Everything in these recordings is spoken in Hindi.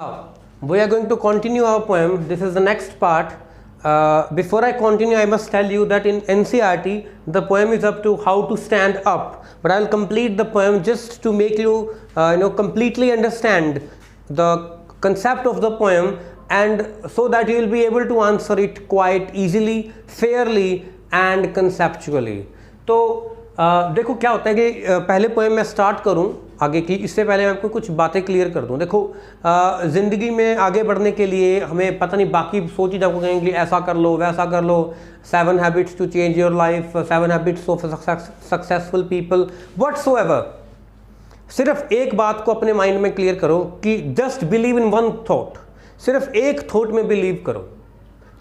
Now, we are going to continue our poem. This is the next part. Before I continue, I must tell you that in NCERT, the poem is up to how to stand up. But I will complete the poem just to make you, completely understand the concept of the poem, and so that you will be able to answer it quite easily, fairly, and conceptually. तो देखो क्या होता है कि पहले पोएम मैं स्टार्ट करूं आगे की, इससे पहले मैं आपको कुछ बातें क्लियर कर दूं। देखो ज़िंदगी में आगे बढ़ने के लिए हमें पता नहीं बाकी सोच ही आपको कहेंगे ऐसा कर लो वैसा कर लो, 7 habits to change your life, 7 habits of successful people, whatsoever. सिर्फ एक बात को अपने माइंड में क्लियर करो कि just believe in one thought, सिर्फ एक थॉट में बिलीव करो,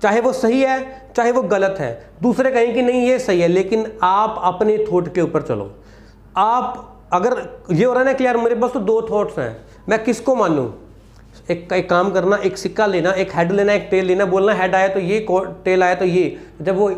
चाहे वो सही है चाहे वो गलत है। दूसरे कहें कि नहीं ये सही है, लेकिन आप अपने थॉट के ऊपर चलो। आप अगर ये हो रहा है ना कि यार मेरे पास तो 2 थॉट्स हैं, मैं किसको मानूं? एक काम करना, एक सिक्का लेना, एक हेड लेना एक टेल लेना, बोलना हेड आया तो ये, टेल आया तो ये। जब वो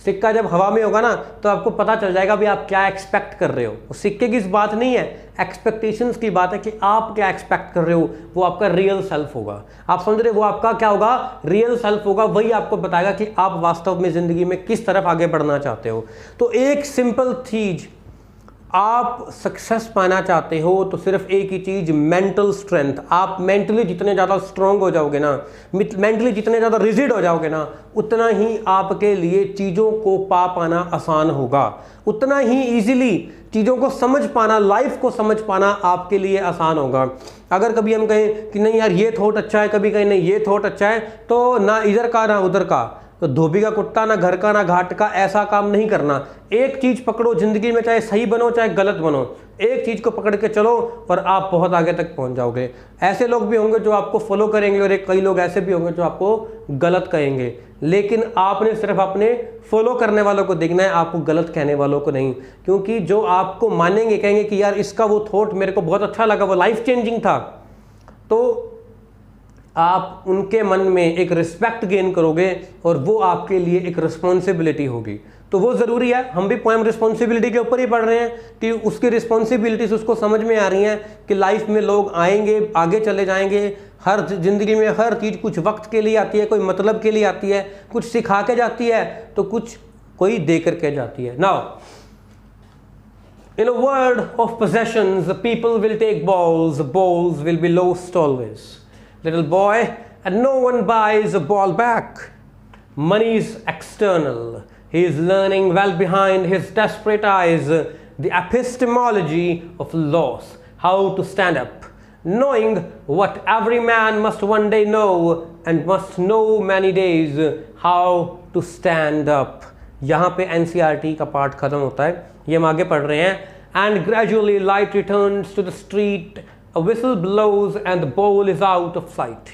सिक्का जब हवा में होगा ना तो आपको पता चल जाएगा भी आप क्या एक्सपेक्ट कर रहे हो। वो सिक्के की इस बात नहीं है, एक्सपेक्टेशंस की बात है कि आप क्या एक्सपेक्ट कर रहे हो। वो आपका रियल सेल्फ होगा। आप समझ रहे, वो आपका क्या होगा? रियल सेल्फ होगा। वही आपको बताएगा कि आप वास्तव में ज़िंदगी में किस तरफ आगे बढ़ना चाहते हो। तो एक सिंपल चीज़, आप सक्सेस पाना चाहते हो तो सिर्फ एक ही चीज़, मेंटल स्ट्रेंथ। आप मेंटली जितने ज़्यादा स्ट्रॉन्ग हो जाओगे ना, मेंटली जितने ज़्यादा रिजिड हो जाओगे ना, उतना ही आपके लिए चीज़ों को पा पाना आसान होगा, उतना ही ईजिली चीज़ों को समझ पाना, लाइफ को समझ पाना आपके लिए आसान होगा। अगर कभी हम कहें कि नहीं यार ये थॉट अच्छा है, कभी कहें नहीं ये थॉट अच्छा है, तो ना इधर का ना उधर का, तो धोबी का कुत्ता ना घर का ना घाट का, ऐसा काम नहीं करना। एक चीज़ पकड़ो ज़िंदगी में, चाहे सही बनो चाहे गलत बनो, एक चीज़ को पकड़ के चलो और आप बहुत आगे तक पहुंच जाओगे। ऐसे लोग भी होंगे जो आपको फॉलो करेंगे और कई लोग ऐसे भी होंगे जो आपको गलत कहेंगे, लेकिन आपने सिर्फ अपने फॉलो करने वालों को देखना है, आपको गलत कहने वालों को नहीं। क्योंकि जो आपको मानेंगे, कहेंगे कि यार इसका वो थॉट मेरे को बहुत अच्छा लगा, वो लाइफ चेंजिंग था, तो आप उनके मन में एक रिस्पेक्ट गेन करोगे और वो आपके लिए एक रिस्पॉन्सिबिलिटी होगी। तो वो ज़रूरी है। हम भी पोएम रिस्पॉन्सिबिलिटी के ऊपर ही पढ़ रहे हैं कि उसकी रिस्पॉन्सिबिलिटीज उसको समझ में आ रही हैं कि लाइफ में लोग आएंगे, आगे चले जाएंगे। हर ज़िंदगी में हर चीज़ कुछ वक्त के लिए आती है, कोई मतलब के लिए आती है, कुछ सिखा के जाती है तो कुछ कोई दे करके जाती है। Now in a world of possessions, the people will take balls, the balls will be lost always. Little boy, and no one buys a ball back. Money is external. He is learning well behind his desperate eyes the epistemology of loss, how to stand up, knowing what every man must one day know and must know many days, how to stand up. यहाँ पे NCERT का पार्ट खत्म होता है, ये हम आगे पढ़ रहे हैं। And gradually light returns to the street, a whistle blows and the bowl is out of sight.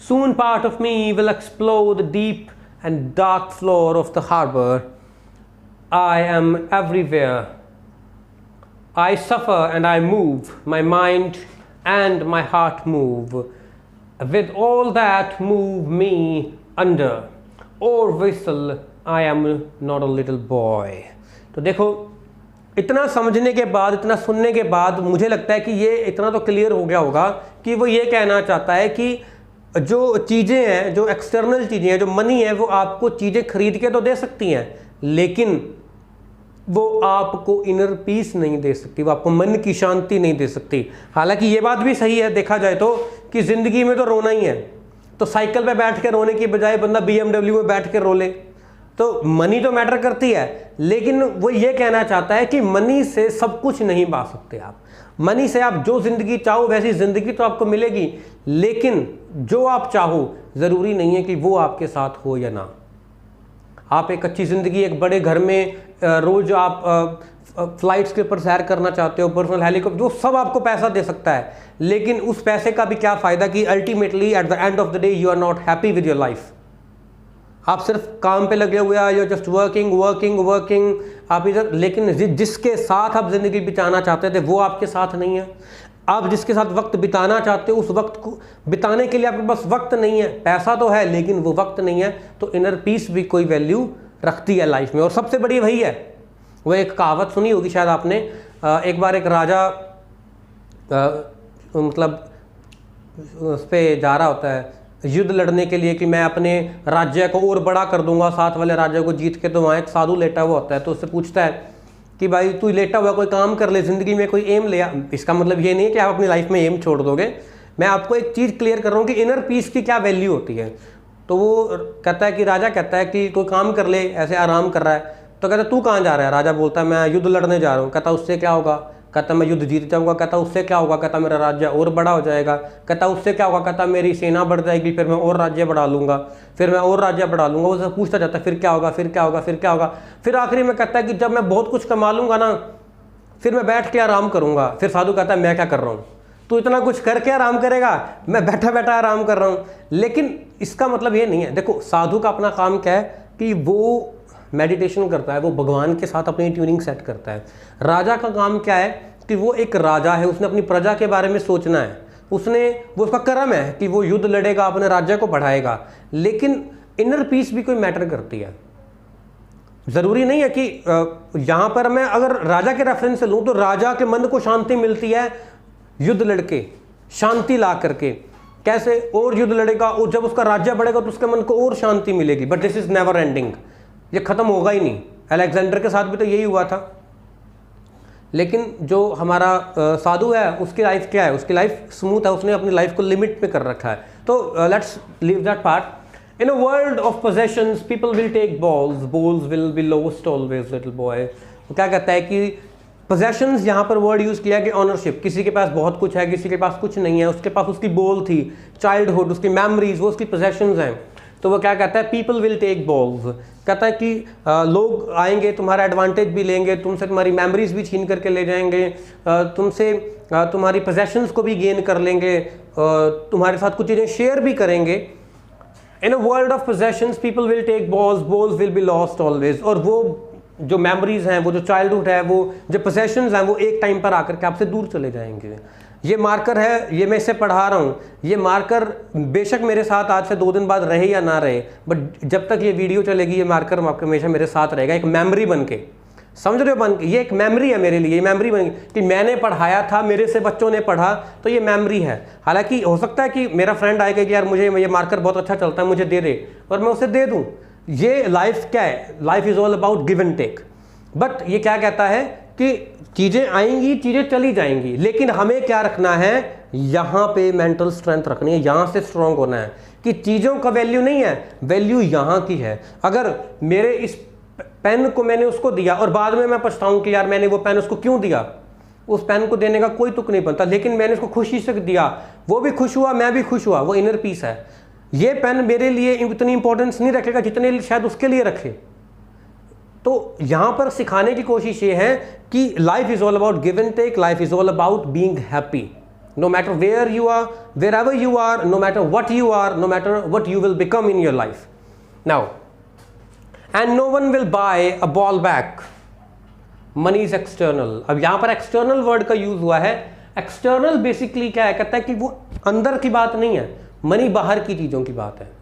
Soon part of me will explore the deep and dark floor of the harbor. I am everywhere. I suffer and I move. My mind and my heart move. With all that move me under. Or whistle, I am not a little boy. तो देखो, इतना समझने के बाद, इतना सुनने के बाद मुझे लगता है कि ये इतना तो क्लियर हो गया होगा कि वो ये कहना चाहता है कि जो चीज़ें हैं, जो एक्सटर्नल चीज़ें हैं, जो मनी है, वो आपको चीज़ें खरीद के तो दे सकती हैं, लेकिन वो आपको इनर पीस नहीं दे सकती, वो आपको मन की शांति नहीं दे सकती। हालांकि ये बात भी सही है देखा जाए तो कि ज़िंदगी में तो रोना ही है, तो साइकिल पे बैठ के रोने की बजाय बंदा BMW में बैठ के रो ले। तो मनी तो मैटर करती है, लेकिन वो ये कहना चाहता है कि मनी से सब कुछ नहीं पा सकते आप। मनी से आप जो ज़िंदगी चाहो वैसी ज़िंदगी तो आपको मिलेगी, लेकिन जो आप चाहो ज़रूरी नहीं है कि वो आपके साथ हो या ना। आप एक अच्छी ज़िंदगी, एक बड़े घर में रोज़ आप फ्लाइट्स के ऊपर सैर करना चाहते हो, पर्सनल हेलीकॉप्टर, वो सब आपको पैसा दे सकता है, लेकिन उस पैसे का भी क्या फ़ायदा कि ultimately at the end of the day you are not happy with your life. आप सिर्फ काम पे लगे हुए हैं, you just working working working, आप इधर, लेकिन जिसके साथ आप ज़िंदगी बिताना चाहते थे वो आपके साथ नहीं है। आप जिसके साथ वक्त बिताना चाहते हो उस वक्त को बिताने के लिए आपके पास वक्त नहीं है। पैसा तो है लेकिन वो वक्त नहीं है, तो इनर पीस भी कोई वैल्यू रखती है लाइफ में। और सबसे बड़ी वही है, वो एक कहावत सुनी होगी शायद आपने। एक बार एक राजा मतलब उस पर जा रहा होता है युद्ध लड़ने के लिए कि मैं अपने राज्य को और बड़ा कर दूंगा, साथ वाले राज्य को जीत के, तो वहाँ एक साधु लेटा हुआ होता है, तो उससे पूछता है कि भाई तू लेटा हुआ कोई काम कर ले, ज़िंदगी में कोई एम ले। इसका मतलब ये नहीं है कि आप अपनी लाइफ में एम छोड़ दोगे, मैं आपको एक चीज़ क्लियर कर रहा हूँ कि इनर पीस की क्या वैल्यू होती है। तो वो कहता है कि राजा कहता है कि कोई काम कर ले, ऐसे आराम कर रहा है, तो कहता है तू कहाँ जा रहा है? राजा बोलता है मैं युद्ध लड़ने जा रहा हूँ। कहता उससे क्या होगा? कहता मैं युद्ध जीत जाऊँगा। कहता उससे क्या होगा? कहता मेरा राज्य और बड़ा हो जाएगा। कहता उससे क्या होगा? कहता मेरी सेना बढ़ जाएगी, फिर मैं और राज्य बढ़ा लूँगा, फिर मैं और राज्य बढ़ा लूँगा। वो सब पूछता जाता है फिर क्या होगा, फिर क्या होगा, फिर क्या होगा। फिर आखिरी में कहता है कि जब मैं बहुत कुछ कमा लूँगा ना, फिर मैं बैठ के आराम करूँगा। फिर साधु कहता है मैं क्या कर रहा हूँ? तू इतना कुछ करके आराम करेगा, मैं बैठा बैठा आराम कर रहा हूँ। लेकिन इसका मतलब ये नहीं है, देखो साधु का अपना काम क्या है कि वो मेडिटेशन करता है, वो भगवान के साथ अपनी ट्यूनिंग सेट करता है। राजा का काम क्या है कि वो एक राजा है, उसने अपनी प्रजा के बारे में सोचना है, वो उसका कर्म है कि वो युद्ध लड़ेगा, अपने राज्य को बढ़ाएगा। लेकिन इनर पीस भी कोई मैटर करती है। ज़रूरी नहीं है कि यहाँ पर मैं अगर राजा के रेफरेंस से लूँ तो राजा के मन को शांति मिलती है युद्ध लड़के, शांति ला करके। कैसे? और युद्ध लड़ेगा और जब उसका राज्य बढ़ेगा तो उसके मन को और शांति मिलेगी। But this is never ending, ये खत्म होगा ही नहीं। अलेक्जेंडर के साथ भी तो यही हुआ था। लेकिन जो हमारा साधु है उसकी लाइफ क्या है? उसकी लाइफ स्मूथ है, उसने अपनी लाइफ को लिमिट पे कर रखा है। तो let's leave that part. In a world of possessions people will take balls will be lost always little boy. वो क्या कहता है कि पोजेशंस, यहाँ पर वर्ड यूज़ किया कि ऑनरशिप। किसी के पास बहुत कुछ है, किसी के पास कुछ नहीं है। उसके पास उसकी बॉल थी, चाइल्डहुड, उसकी मेमोरीज, वो उसकी पोजेशंस हैं। तो वो क्या कहता है? People will take balls. कहता है कि लोग आएंगे, तुम्हारा एडवांटेज भी लेंगे, तुमसे तुम्हारी मेमोरीज भी छीन करके ले जाएंगे, तुमसे तुम्हारी पोजेशंस को भी गेन कर लेंगे, तुम्हारे साथ कुछ चीज़ें शेयर भी करेंगे। In a world of possessions people will take balls will be lost always. और वो जो मेमोरीज हैं, वो जो चाइल्डहुड है, वो जो पोजेशंस हैं, वो एक टाइम पर आकर के आपसे दूर चले जाएंगे। ये मार्कर है, ये मैं इसे पढ़ा रहा हूँ, ये मार्कर बेशक मेरे साथ आज से 2 दिन बाद रहे या ना रहे, बट जब तक ये वीडियो चलेगी ये मार्कर आपके हमेशा मेरे साथ रहेगा, एक मेमोरी बन के। समझ रहे हो? बन के ये एक मेमोरी है मेरे लिए, ये मेमोरी बन कि मैंने पढ़ाया था, मेरे से बच्चों ने पढ़ा, तो ये मेमोरी है। हालांकि हो सकता है कि मेरा फ्रेंड आएगा कि यार मुझे ये मार्कर बहुत अच्छा चलता है, मुझे दे दे, और मैं उसे दे दूँ। ये लाइफ क्या है? Life is all about give and take. But ये क्या कहता है कि चीज़ें आएंगी, चीज़ें चली जाएंगी, लेकिन हमें क्या रखना है? यहाँ पे मेंटल स्ट्रेंथ रखनी है, यहाँ से स्ट्रांग होना है कि चीज़ों का वैल्यू नहीं है, वैल्यू यहाँ की है। अगर मेरे इस पेन को मैंने उसको दिया और बाद में मैं पछताऊँ कि यार मैंने वो पेन उसको क्यों दिया, उस पेन को देने का कोई तुक नहीं बनता। लेकिन मैंने उसको खुशी से दिया, वो भी खुश हुआ, मैं भी खुश हुआ, वो इनर पीस है। ये पेन मेरे लिए इतनी इंपॉर्टेंस नहीं रखेगा जितने शायद उसके लिए रखे। तो यहाँ पर सिखाने की कोशिश ये है कि life is all about give and take, life is all about being happy, no matter where you are, wherever you are, no matter what you are, no matter what you will become in your life now. And no one will buy a ball back, money is external. अब यहाँ पर एक्सटर्नल वर्ड का यूज हुआ है। एक्सटर्नल बेसिकली क्या है? कहता है कि वो अंदर की बात नहीं है, मनी बाहर की चीज़ों की बात है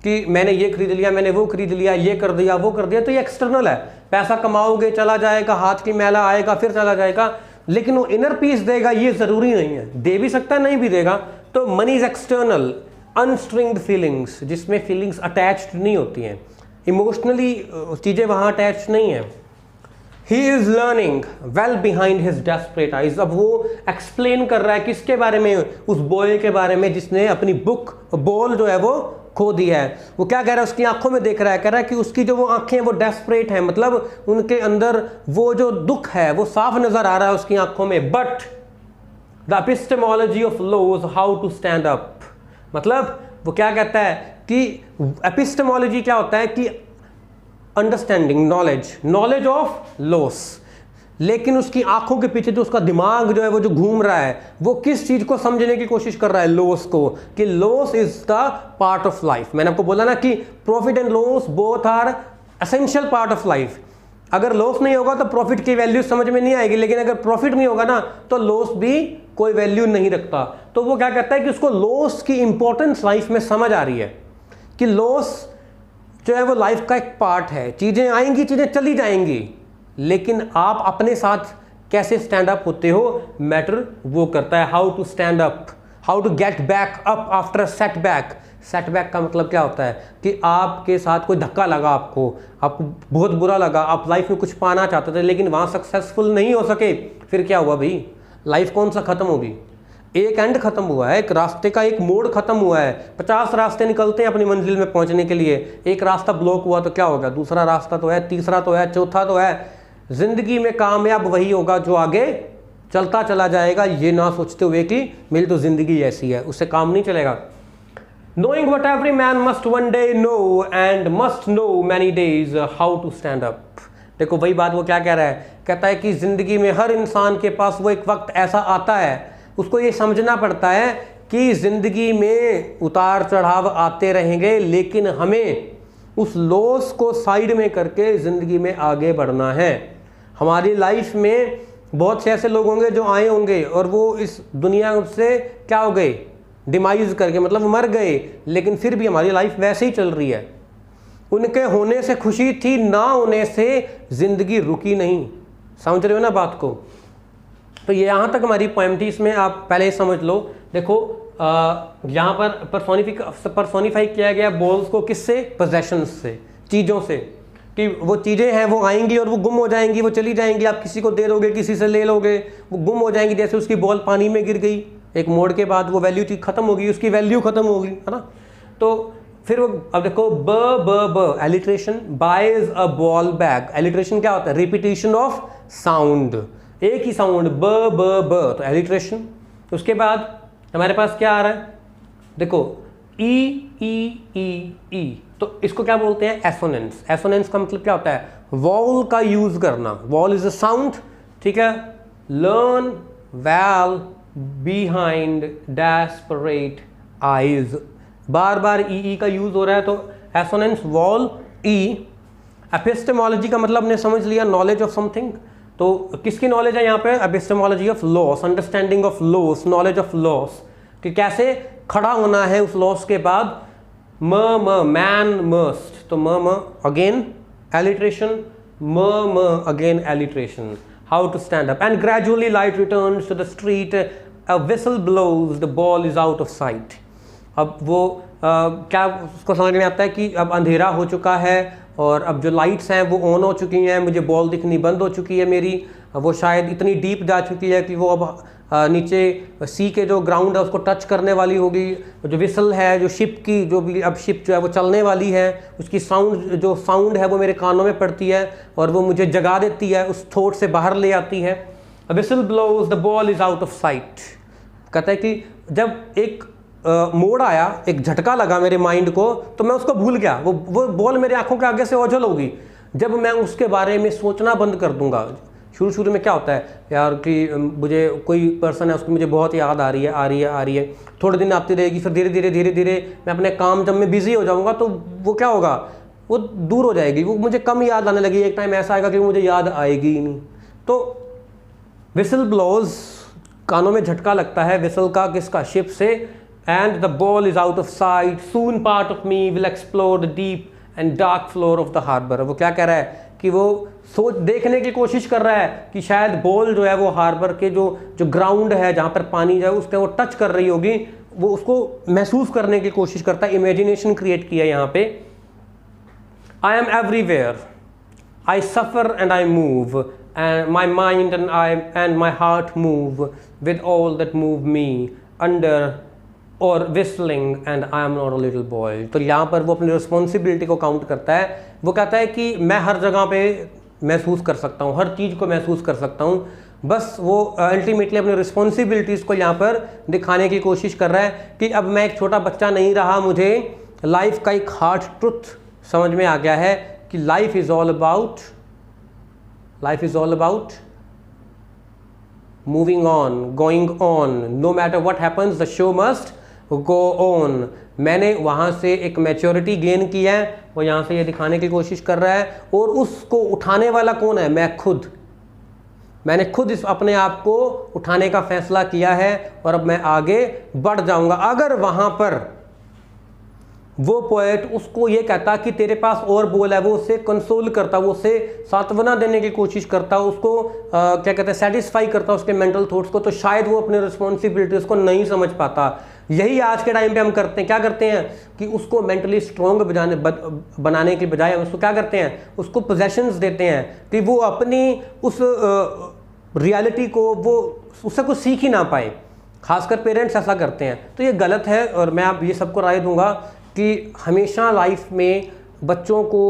कि मैंने ये खरीद लिया, मैंने वो खरीद लिया, ये कर दिया, वो कर दिया, तो ये एक्सटर्नल है। पैसा कमाओगे, चला जाएगा, हाथ की मैला आएगा, फिर चला जाएगा, लेकिन वो इनर पीस देगा ये ज़रूरी नहीं है। दे भी सकता है, नहीं भी देगा। तो मनी इज एक्सटर्नल, अनस्ट्रिंग्ड फीलिंग्स, जिसमें फीलिंग्स अटैच्ड नहीं होती हैं, इमोशनली चीज़ें वहाँ अटैच्ड नहीं है। He is learning well behind his desperate eyes. अब वो एक्सप्लेन कर रहा है किसके बारे में? उस बॉय के बारे में जिसने अपनी बुक बॉल जो है वो खो दिया है। वो क्या कह रहा है? उसकी आंखों में देख रहा है, कह रहा है कि उसकी जो वो आंखें वो डेस्परेट हैं, मतलब उनके अंदर वो जो दुख है वो साफ नजर आ रहा है उसकी आंखों में। But the epistemology of laws how to stand up, मतलब वो क्या कहता है कि एपिस्टेमोलॉजी क्या होता है कि अंडरस्टैंडिंग, नॉलेज ऑफ लॉस। लेकिन उसकी आंखों के पीछे जो उसका दिमाग जो है वो जो घूम रहा है, वो किस चीज को समझने की कोशिश कर रहा है? लॉस को, कि loss is the part of life. मैंने आपको बोला ना कि profit and loss both are essential part of life. अगर लॉस नहीं होगा तो प्रॉफिट की वैल्यू समझ में नहीं आएगी, लेकिन अगर प्रॉफिट नहीं होगा ना तो लॉस भी कोई वैल्यू नहीं रखता। तो वो क्या कहता है कि उसको लॉस की इंपॉर्टेंस लाइफ में समझ आ रही है कि लॉस जो है वो लाइफ का एक पार्ट है। चीजें आएंगी, चीजें चली जाएंगी, लेकिन आप अपने साथ कैसे स्टैंड अप होते हो मैटर वो करता है। How to stand up, how to get back up after a setback. Setback का मतलब क्या होता है कि आपके साथ कोई धक्का लगा, आपको बहुत बुरा लगा, आप लाइफ में कुछ पाना चाहते थे लेकिन वहाँ सक्सेसफुल नहीं हो सके, फिर क्या हुआ भाई, लाइफ कौन सा ख़त्म होगी, एक एंड ख़त्म हुआ है, एक रास्ते का एक मोड़ ख़त्म हुआ है। 50 रास्ते निकलते हैं अपनी मंजिल में पहुँचने के लिए, एक रास्ता ब्लॉक हुआ तो क्या होगा, दूसरा रास्ता तो है, तीसरा तो है, चौथा तो है। ज़िंदगी में कामयाब वही होगा जो आगे चलता चला जाएगा, ये ना सोचते हुए कि मेरी तो ज़िंदगी ऐसी है, उससे काम नहीं चलेगा। Knowing what every man must one day know and must know many days how to stand up। देखो वही बात वो क्या कह रहा है, कहता है कि ज़िंदगी में हर इंसान के पास वो एक वक्त ऐसा आता है, उसको ये समझना पड़ता है कि ज़िंदगी में उतार चढ़ाव आते रहेंगे, लेकिन हमें उस लॉस को साइड में करके ज़िंदगी में आगे बढ़ना है। हमारी लाइफ में बहुत से ऐसे लोग होंगे जो आए होंगे और वो इस दुनिया से क्या हो गए, डिमाइज करके, मतलब मर गए, लेकिन फिर भी हमारी लाइफ वैसे ही चल रही है। उनके होने से खुशी थी, ना होने से ज़िंदगी रुकी नहीं। समझ रहे हो ना बात को। तो ये यहाँ तक हमारी पोएम थी, इसमें आप पहले समझ लो। देखो यहाँ पर पर्सोनिफाई किया गया बॉल्स को किससे, पोजेशंस से, चीज़ों से, कि वो चीज़ें हैं वो आएंगी और वो गुम हो जाएंगी, वो चली जाएंगी, आप किसी को दे दोगे, किसी से ले लोगे, वो गुम हो जाएंगी। जैसे उसकी बॉल पानी में गिर गई, एक मोड़ के बाद वो वैल्यू थी खत्म होगी, उसकी वैल्यू खत्म होगी, है ना। तो फिर वो अब देखो ब ब ब alliteration, buys a ball bag. Alliteration क्या होता है, रिपीटिशन ऑफ साउंड, एक ही साउंड ब ब ब, तो एलिट्रेशन। उसके बाद हमारे पास क्या आ रहा है, देखो ई ई ई ई, तो इसको क्या बोलते हैं, एसोनेंस। एसोनेंस का मतलब क्या होता है, वॉल का यूज करना, वॉल इज अ साउंड, ठीक है। Learn well behind desperate eyes, बार बार ई का यूज हो रहा है, तो एसोनेंस वॉल ई। एपिस्टेमोलॉजी का मतलब ने समझ लिया, नॉलेज ऑफ समथिंग। तो किसकी नॉलेज है यहाँ पे, epistemology of loss, understanding of loss, knowledge of loss, कि कैसे खड़ा होना है उस लॉस के बाद। म मैन मस्ट, तो m again alliteration, m again alliteration. How to stand up and gradually light returns to the street, a whistle blows, the ball is out of sight। अब वो क्या उसको समझ में आता है कि अब अंधेरा हो चुका है और अब जो लाइट्स हैं वो ऑन हो चुकी हैं, मुझे बॉल दिखनी बंद हो चुकी है मेरी, वो शायद इतनी डीप जा चुकी है कि वो अब नीचे सी के जो ग्राउंड है उसको टच करने वाली होगी। जो विसल है, जो शिप की, जो भी अब शिप जो है वो चलने वाली है, उसकी साउंड है वो मेरे कानों में पड़ती है और वो मुझे जगा देती है, उस थॉट से बाहर ले आती है। A whistle blows, the ball is out of sight. कहता है कि जब एक मोड़ आया, एक झटका लगा मेरे माइंड को, तो मैं उसको भूल गया, वो बॉल मेरे आंखों के आगे से ओझल होगी। जब मैं उसके बारे में सोचना बंद कर दूंगा, शुरू में क्या होता है यार कि मुझे कोई पर्सन है उसकी मुझे बहुत याद आ रही है, थोड़े दिन आती रहेगी, फिर धीरे धीरे मैं अपने काम जब मैं बिजी हो जाऊंगा तो वो क्या होगा, वो दूर हो जाएगी, वो मुझे कम याद आने लगी। एक टाइम ऐसा आएगा कि मुझे याद आएगी ही नहीं। तो विसल ब्लोज, कानों में झटका लगता है विसल का, किसका, शिप से। And the ball is out of sight, soon part of me will explore the deep and dark floor of the harbour. वो क्या कह रहा है कि वो देखने की कोशिश कर रहा है कि शायद बॉल जो है वो हार्बर के जो ग्राउंड है जहाँ पर पानी जो है उसके वो टच कर रही होगी, वो उसको महसूस करने की कोशिश करता है, इमेजिनेशन क्रिएट किया यहाँ पे। I am everywhere, I suffer and I move, and my mind and my heart move with all that move me under और whistling and I am not a little boy. तो यहाँ पर वो अपनी रिस्पॉन्सिबिलिटी को काउंट करता है। वो कहता है कि मैं हर जगह पे महसूस कर सकता हूँ, हर चीज़ को महसूस कर सकता हूँ, बस वो अल्टीमेटली अपनी रिस्पॉन्सिबिलिटीज़ को यहाँ पर दिखाने की कोशिश कर रहा है कि अब मैं एक छोटा बच्चा नहीं रहा, मुझे लाइफ का एक हार्ड ट्रुथ समझ में आ गया है कि life is all about moving on, going on, no matter what happens the show must go on. मैंने वहाँ से एक मैच्योरिटी गेन की है, वो यहाँ से ये दिखाने की कोशिश कर रहा है। और उसको उठाने वाला कौन है, मैं खुद। मैंने खुद इस अपने आप को उठाने का फैसला किया है और अब मैं आगे बढ़ जाऊंगा। अगर वहाँ पर वो पोएट उसको ये कहता कि तेरे पास और बोल है, वो उसे कंसोल करता, वो उसे सांत्वना देने की कोशिश करता, उसको क्या कहते हैं सेटिस्फाई करता उसके मेंटल थॉट्स को, तो शायद वो अपने रिस्पॉन्सिबिलिटीज़ को नहीं समझ पाता। यही आज के टाइम पे हम करते हैं, क्या करते हैं कि उसको मेंटली स्ट्रॉन्ग बनाने के बजाय हम उसको क्या करते हैं, उसको पोजेशंस देते हैं कि वो अपनी उस रियलिटी को वो उससे कुछ सीख ही ना पाए। खासकर पेरेंट्स ऐसा करते हैं, तो ये गलत है। और मैं आप ये सबको राय दूंगा कि हमेशा लाइफ में बच्चों को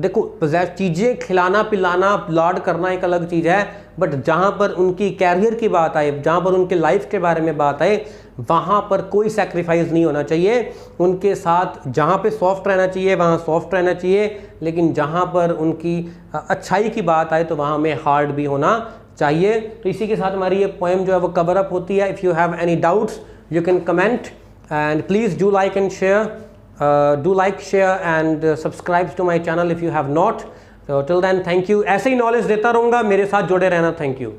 देखो चीज़ें खिलाना पिलाना लाड करना एक अलग चीज़ है, बट जहाँ पर उनकी कैरियर की बात आए, जहाँ पर उनके लाइफ के बारे में बात आए, वहाँ पर कोई सेक्रीफाइस नहीं होना चाहिए। उनके साथ जहाँ पे सॉफ्ट रहना चाहिए वहाँ सॉफ्ट रहना चाहिए, लेकिन जहाँ पर उनकी अच्छाई की बात आए तो वहाँ हमें हार्ड भी होना चाहिए। तो इसी के साथ हमारी ये पोएम जो है वो कवर अप होती है। If you have any doubts you can comment and please do like and share, do like, share and subscribe to my channel if you have not. So till then, thank you। ऐसे ही नॉलेज देता रहूँगा, मेरे साथ जुड़े रहना। Thank you.